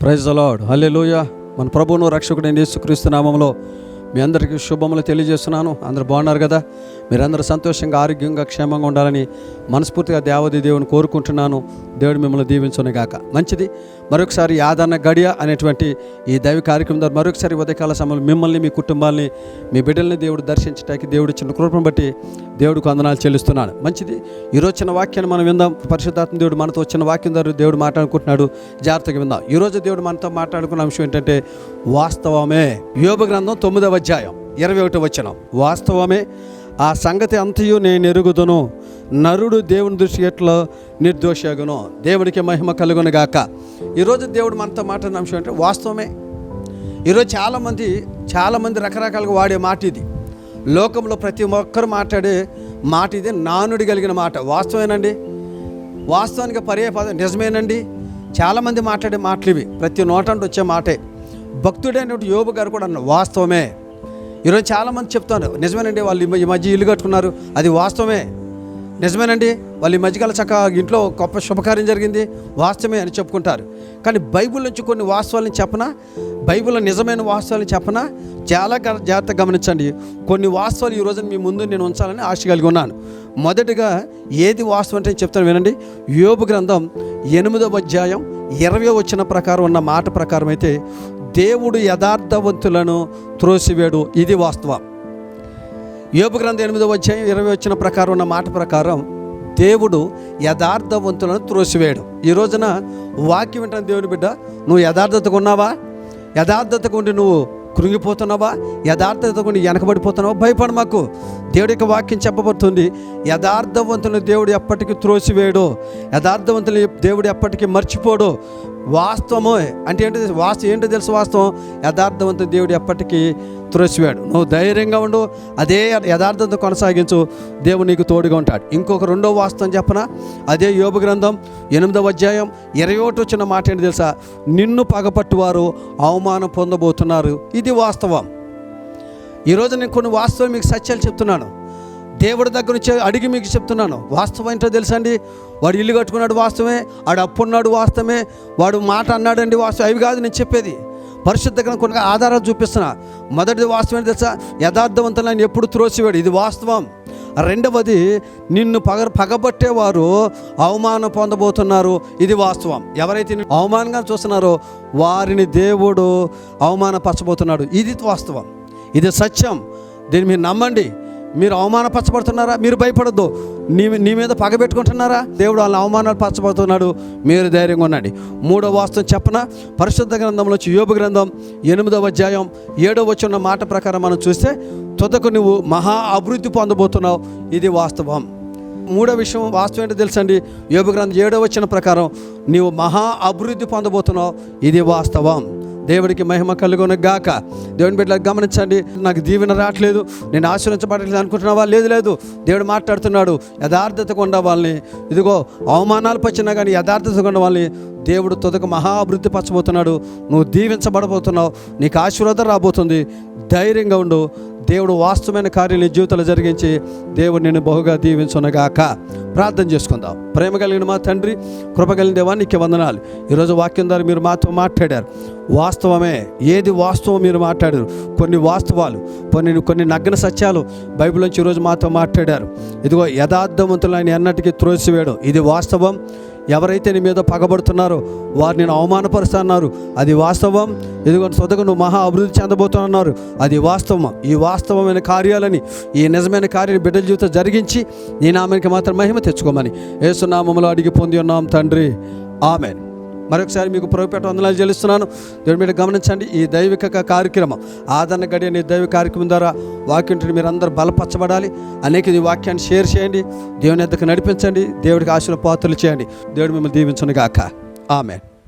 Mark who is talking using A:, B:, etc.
A: Praise the lord, హల్లెలూయా. మన ప్రభువును రక్షకుడైన యేసుక్రీస్తు నామములో మీ అందరికీ శుభములు తెలియజేస్తున్నాను. అందరూ బాగున్నారు కదా? మీరందరూ సంతోషంగా, ఆరోగ్యంగా, క్షేమంగా ఉండాలని మనస్ఫూర్తిగా దేవాది దేవుని కోరుకుంటున్నాను. దేవుడు మిమ్మల్ని దీవించును గాక. మంచిది. మరొకసారి ఆదరణ గడియ అనేటువంటి ఈ దైవ కార్యక్రమం ద్వారా మరొకసారి ఉదయకాల సమయంలో మిమ్మల్ని, మీ కుటుంబాలని, మీ బిడ్డల్ని దేవుడు దర్శించడానికి దేవుడు ఇచ్చిన కృపను బట్టి దేవుడికి వందనాలు చెల్లిస్తున్నాను. మంచిది. ఈరోజు చిన్న వాక్యాన్ని మనం విందాం. పరిశుద్ధాత్మ దేవుడు మనతో వచ్చిన వాక్యం ద్వారా దేవుడు మాట్లాడుకుంటున్నాడు. జాగ్రత్తగా విందాం. ఈరోజు దేవుడు మనతో మాట్లాడుకున్న అంశం ఏంటంటే వాస్తవమే. యోబు గ్రంథం 9వ అధ్యాయం 21వ వచనం. వాస్తవమే, ఆ సంగతి అంతయు నేను ఎరుగుదును, నరుడు దేవుని దృష్టి ఎట్లా నిర్దోషగును. దేవుడికి మహిమ కలుగును గాక. ఈరోజు దేవుడు మనతో మాట్లాడిన అంశం అంటే వాస్తవమే. ఈరోజు చాలామంది రకరకాలుగా వాడే మాట ఇది. లోకంలో ప్రతి ఒక్కరు మాట్లాడే మాట ఇది, నానుడి కలిగిన మాట. వాస్తవేనండి, వాస్తవానికి పర్యాయపదం నిజమేనండి. చాలామంది మాట్లాడే మాటలు ఇవి, ప్రతి నోటంటే వచ్చే మాటే. భక్తుడైనటువంటి యోబు గారు కూడా అన్నారు వాస్తవమే. ఈరోజు చాలామంది చెప్తున్నారు నిజమేనండి, వాళ్ళు ఈ మధ్య ఇల్లు కట్టుకున్నారు, అది వాస్తవమే. నిజమేనండి, వాళ్ళు ఈ మధ్యకాల చక్కగా ఇంట్లో గొప్ప శుభకార్యం జరిగింది, వాస్తవమే అని చెప్పుకుంటారు. కానీ బైబిల్ నుంచి కొన్ని వాస్తవాలను చెప్పనా, బైబిల్లో నిజమైన వాస్తవాలను చెప్పనా, చాలా జాగ్రత్తగా గమనించండి. కొన్ని వాస్తవాలు ఈ రోజున మీ ముందు నేను ఉంచాలని ఆశ కలిగి ఉన్నాను. మొదటిగా ఏది వాస్తవం అంటే చెప్తాను వినండి. యోబు గ్రంథం 8వ అధ్యాయం 20వ వచనం ప్రకారం ఉన్న మాట ప్రకారం అయితే దేవుడు యథార్థవంతులను త్రోసివేడు. ఇది వాస్తవం. యోబు గ్రంథం 8వ అధ్యాయం 20వ వచనం ప్రకారం ఉన్న మాట ప్రకారం దేవుడు యథార్థవంతులను త్రోసివేడు. ఈ రోజున వాక్యం వింటున్న దేవుని బిడ్డ, నువ్వు యథార్థతగా ఉన్నావా? యథార్థతగా ఉండి నువ్వు కృంగిపోతున్నావా? యథార్థతగా ఉండి వెనకబడిపోతున్నావా? భయపడ మాకు. దేవుడి యొక్క వాక్యం చెప్పబడుతుంది, యథార్థవంతులను దేవుడు ఎప్పటికీ త్రోసివేయడు, యథార్థవంతులు దేవుడు ఎప్పటికీ మర్చిపోడు. వాస్తవము అంటే ఏంటో తెలుసు. వాస్తవం, యథార్థవంతులు దేవుడు ఎప్పటికీ త్రోసివేయడు. నువ్వు ధైర్యంగా ఉండు, అదే యథార్థత కొనసాగించు, దేవుడు నీకు తోడుగా ఉంటాడు. ఇంకొక రెండో వాస్తవం చెప్పనా, అదే యోబు గ్రంథం 8వ అధ్యాయం 21వ వచ్చిన మాట ఏంటి తెలుసా? నిన్ను పగపట్టువారు అవమానం పొందబోతున్నారు. ఇది వాస్తవం. ఈరోజు నేను కొన్ని వాస్తవాలు మీకు సత్యాలు చెప్తున్నాను, దేవుడి దగ్గర నుంచి అడిగి మీకు చెప్తున్నాను. వాస్తవం ఏంటో తెలుసా అండి? వాడు ఇల్లు కట్టుకున్నాడు వాస్తవమే, వాడు అప్పున్నాడు వాస్తవమే, వాడు మాట అన్నాడండి వాస్తవం. అవి కాదు నేను చెప్పేది, పరిశుద్ధంగా కొన్ని ఆధారాలు చూపిస్తున్నా. మొదటిది వాస్తవం ఏంటో తెలుసా? యథార్థవంతులను ఎప్పుడు త్రోసివాడు. ఇది వాస్తవం. రెండవది, నిన్ను పగబట్టేవారు అవమానం పొందబోతున్నారు. ఇది వాస్తవం. ఎవరైతే అవమానంగా చూస్తున్నారో వారిని దేవుడు అవమానపరచబోతున్నాడు. ఇది వాస్తవం, ఇది సత్యం. దీన్ని మీరు నమ్మండి. మీరు అవమానపరచబడుతున్నారా? మీరు భయపడద్దు. నీ మీద పగబెట్టుకుంటున్నారా? దేవుడు వాళ్ళని అవమానాలు పరచబోతున్నాడు, మీరు ధైర్యంగా ఉండండి. మూడో వాస్తవం చెప్పన, పరిశుద్ధ గ్రంథంలో యోబు గ్రంథం 8వ అధ్యాయం 7వ వచనం మాట ప్రకారం మనం చూస్తే తుదకు నువ్వు మహా అభివృద్ధి పొందబోతున్నావు. ఇది వాస్తవం. మూడో విషయం వాస్తవం ఏంటో తెలుసండి? యోబు గ్రంథం 7వ వచనం ప్రకారం నీవు మహా అభివృద్ధి పొందబోతున్నావు. ఇది వాస్తవం. దేవుడికి మహిమ కలుగును గాక. దేవుని బిడ్డలకు గమనించండి. నాకు దీవెన రావట్లేదు, నేను ఆశీర్వదించబడట్లేదు అనుకుంటున్నావా? లేదు, దేవుడు మాట్లాడుతున్నాడు. యథార్థతగా ఉన్న వాళ్ళని, ఇదిగో అవమానాలు వచ్చినా కానీ యథార్థతగా ఉన్న వాళ్ళని దేవుడు తుదకు మహా అభివృద్ధి పరచబోతున్నాడు. నువ్వు దీవించబడబోతున్నావు, నీకు ఆశీర్వాదం రాబోతుంది. ధైర్యంగా ఉండు. దేవుడు వాస్తవమైన కార్యాలు నీ జీవితంలో జరిగించి దేవుడు నేను బహుగా దీవించునుగాక. ప్రార్థన చేసుకుందాం. ప్రేమ కలిగిన మా తండ్రి, కృప కలిగిన దేవా, నీకు వందనాలు. ఈరోజు వాక్యం ద్వారా మీరు మాతో మాట్లాడారు. వాస్తవమే, ఏది వాస్తవం మీరు మాట్లాడారు. కొన్ని వాస్తవాలు, కొన్ని నగ్న సత్యాలు బైబిల్ నుంచి ఈరోజు మాతో మాట్లాడారు. ఇదిగో యథార్థవంతులు ఆయన ఎన్నటికీ త్రోసివేయడం. ఇది వాస్తవం. ఎవరైతే నీ మీద పగబడుతున్నారో వారు నేను అవమానపరుస్తున్నారు. అది వాస్తవం. ఇదిగో సొదగు నువ్వు మహా అభివృద్ధి చెందబోతున్నారు. అది వాస్తవం. ఈ వాస్తవమైన కార్యాలని, ఈ నిజమైన కార్యాలు బిడ్డల జీవితం జరిగించి నీ నామానికి మాత్రం మహిమ తెచ్చుకోమని యేసు నామములో అడిగి పొంది ఉన్నాం తండ్రి, ఆమెన్. మరొకసారి మీకు ప్రభుపేట వందనాలు చెల్లిస్తున్నాను. దేవుని మీద గమనించండి. ఈ దైవిక కార్యక్రమం ఆదరణ గడియ అనే దైవిక కార్యక్రమం ద్వారా వాక్యం మీరు అందరూ బలపరచబడాలి. అనేక ఈ వాక్యాన్ని షేర్ చేయండి, దేవుని యొద్దకు నడిపించండి, దేవుడికి ఆశీర్వాద పాత్రలు చేయండి. దేవుడు మిమ్మల్ని దీవించును గాక. ఆమెన్.